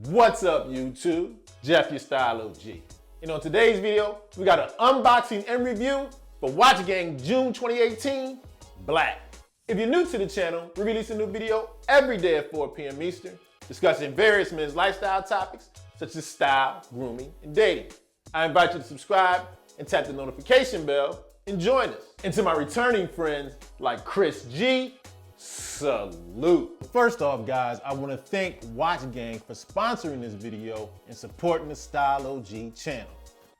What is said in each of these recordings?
What's up, YouTube? Jeff, your style OG. And on today's video, we got an unboxing and review for WatchGang June 2018 Black. If you're new to the channel, we release a new video every day at 4 p.m. Eastern, discussing various men's lifestyle topics such as style, grooming, and dating. I invite you to subscribe and tap the notification bell and join us. And to my returning friends like Chris G, salute. First off, guys, I want to thank WatchGang for sponsoring this video and supporting the Style OG channel.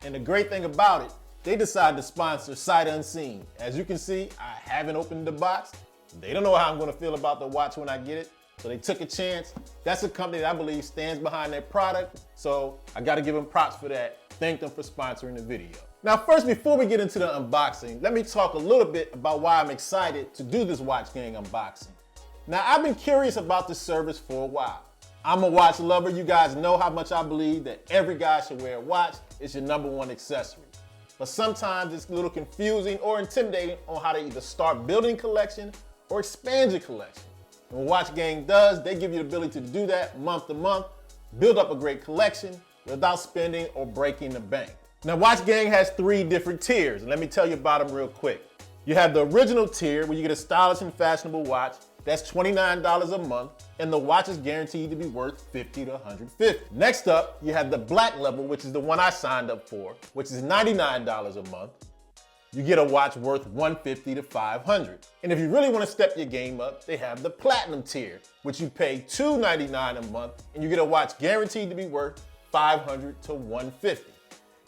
And the great thing about it, they decided to sponsor Sight Unseen. As you can see, I haven't opened the box. They don't know how I'm going to feel about the watch when I get it, so they took a chance. That's a company that I believe stands behind their product, so I got to give them props for that. Thank them for sponsoring the video. Now first, before we get into the unboxing, let me talk a little bit about why I'm excited to do this WatchGang unboxing. Now, I've been curious about this service for a while. I'm a watch lover. You guys know how much I believe that every guy should wear a watch. It's your #1 accessory. But sometimes it's a little confusing or intimidating on how to either start building a collection or expand your collection. And what WatchGang does, they give you the ability to do that month to month, build up a great collection without spending or breaking the bank. Now, WatchGang has 3 different tiers, and let me tell you about them real quick. You have the original tier where you get a stylish and fashionable watch. That's $29 a month, and the watch is guaranteed to be worth $50 to $150. Next up, you have the black level, which is the one I signed up for, which is $99 a month. You get a watch worth $150 to $500. And if you really want to step your game up, they have the platinum tier, which you pay $299 a month, and you get a watch guaranteed to be worth $500 to $150.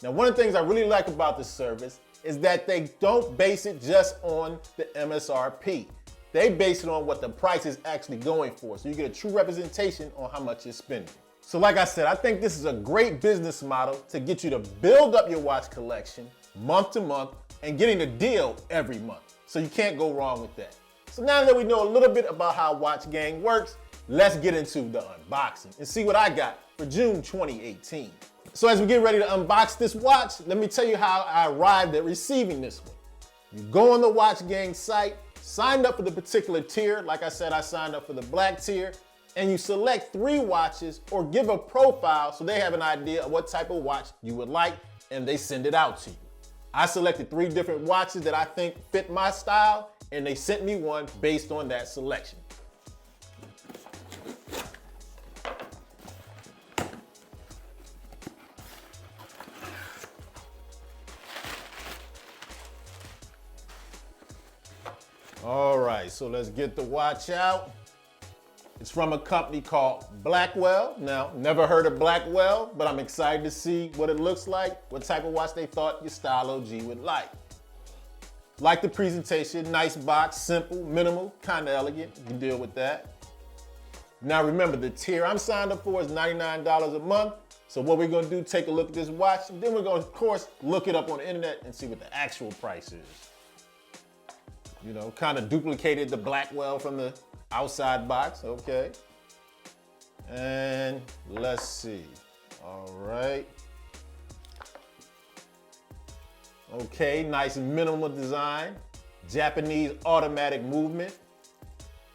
Now, one of the things I really like about this service is that they don't base it just on the MSRP. They base it on what the price is actually going for, so you get a true representation on how much you're spending. So like I said, I think this is a great business model to get you to build up your watch collection month to month and getting a deal every month. So you can't go wrong with that. So now that we know a little bit about how WatchGang works, let's get into the unboxing and see what I got for June 2018. So as we get ready to unbox this watch, let me tell you how I arrived at receiving this one. You go on the WatchGang site, signed up for the particular tier. Like I said, I signed up for the black tier, and you select 3 watches or give a profile so they have an idea of what type of watch you would like, and they send it out to you. I selected 3 different watches that I think fit my style, and they sent me one based on that selection. All right, so let's get the watch out. It's from a company called Blackwell. Now, never heard of Blackwell, but I'm excited to see what it looks like, what type of watch they thought your style OG would like. Like the presentation, nice box, simple, minimal, kind of elegant. You can deal with that. Now remember, the tier I'm signed up for is $99 a month. So what we're gonna do, take a look at this watch, and then we're gonna, of course, look it up on the internet and see what the actual price is. You know, kind of duplicated the Blackwell from the outside box, okay. And let's see, all right. Okay, nice minimal design, Japanese automatic movement.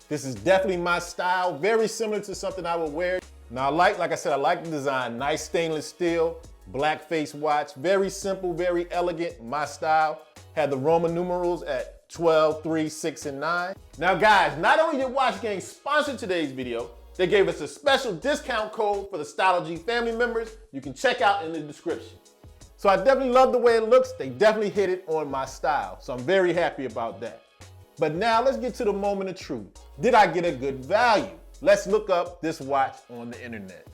This is definitely my style, very similar to something I would wear. Now, like I said, I like the design, nice stainless steel, black face watch, very simple, very elegant, my style. Had the Roman numerals at 12, 3, 6, and 9. Now guys, not only did WatchGang sponsor today's video, they gave us a special discount code for the Style OG family members you can check out in the description. So I definitely love the way it looks. They definitely hit it on my style, so I'm very happy about that. But now let's get to the moment of truth. Did I get a good value? Let's look up this watch on the internet.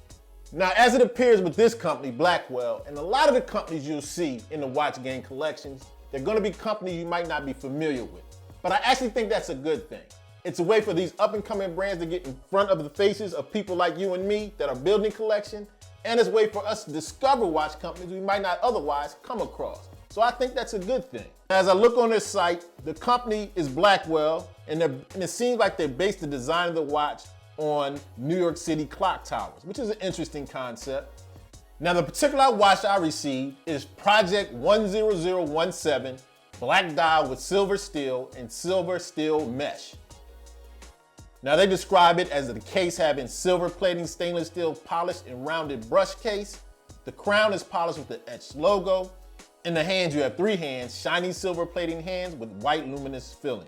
Now, as it appears with this company, Blackwell, and a lot of the companies you'll see in the WatchGang collections, they're gonna be companies you might not be familiar with. But I actually think that's a good thing. It's a way for these up and coming brands to get in front of the faces of people like you and me that are building collection, and it's a way for us to discover watch companies we might not otherwise come across. So I think that's a good thing. As I look on this site, the company is Blackwell, and it seems like they based the design of the watch on New York City clock towers, which is an interesting concept. Now, the particular watch I received is Project 10017, black dial with silver steel and silver steel mesh. Now they describe it as the case having silver plating, stainless steel polished and rounded brush case. The crown is polished with the etched logo. In the hands, you have 3 hands, shiny silver plating hands with white luminous filling.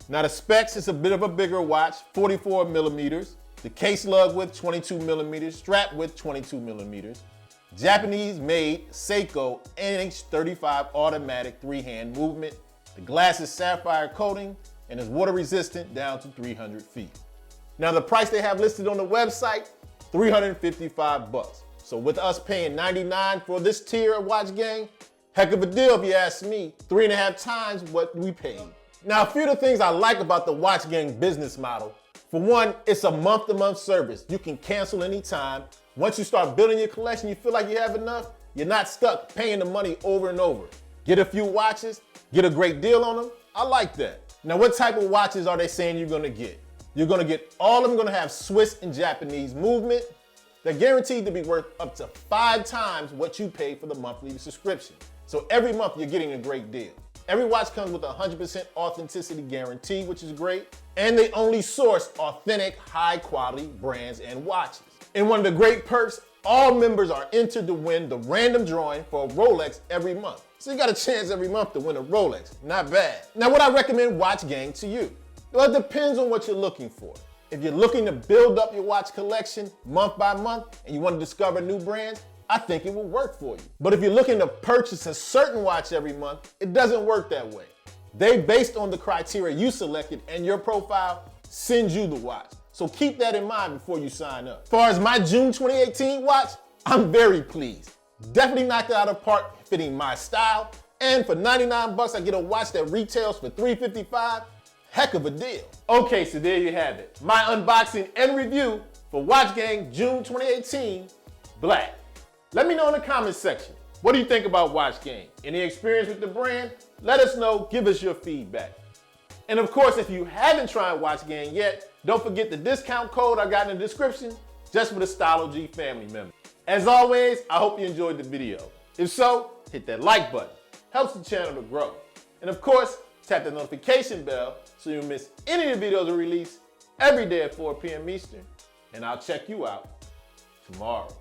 Now the specs is a bit of a bigger watch, 44 millimeters. The case lug width 22 millimeters, strap width 22 millimeters. Japanese made Seiko NH35 automatic 3-hand movement. The glass is sapphire coating and is water resistant down to 300 feet. Now the price they have listed on the website, $355. So with us paying $99 for this tier of WatchGang, heck of a deal if you ask me, 3.5 times what we paid. Now a few of the things I like about the WatchGang business model. For one, it's a month-to-month service. You can cancel anytime. Once you start building your collection, you feel like you have enough, you're not stuck paying the money over and over. Get a few watches, get a great deal on them. I like that. Now, what type of watches are they saying you're gonna get? You're gonna get all of them gonna have Swiss and Japanese movement. They're guaranteed to be worth up to 5 times what you pay for the monthly subscription. So every month you're getting a great deal. Every watch comes with a 100% authenticity guarantee, which is great. And they only source authentic, high quality brands and watches. And one of the great perks, all members are entered to win the random drawing for a Rolex every month. So you got a chance every month to win a Rolex, not bad. Now would I recommend WatchGang to you? Well, it depends on what you're looking for. If you're looking to build up your watch collection month by month and you want to discover new brands, I think it will work for you. But if you're looking to purchase a certain watch every month, it doesn't work that way. They, based on the criteria you selected and your profile, send you the watch. So keep that in mind before you sign up. As far as my June 2018 watch, I'm very pleased. Definitely knocked it out of the park, fitting my style. And for $99, I get a watch that retails for $355. Heck of a deal. Okay, so there you have it. My unboxing and review for WatchGang June 2018 Black. Let me know in the comments section, what do you think about WatchGang? Any experience with the brand? Let us know, give us your feedback. And of course, if you haven't tried WatchGang yet, don't forget the discount code I got in the description, just for the StyleOG family members. As always, I hope you enjoyed the video. If so, hit that like button, helps the channel to grow. And of course, tap the notification bell so you don't miss any of the videos we release every day at 4 p.m. Eastern. And I'll check you out tomorrow.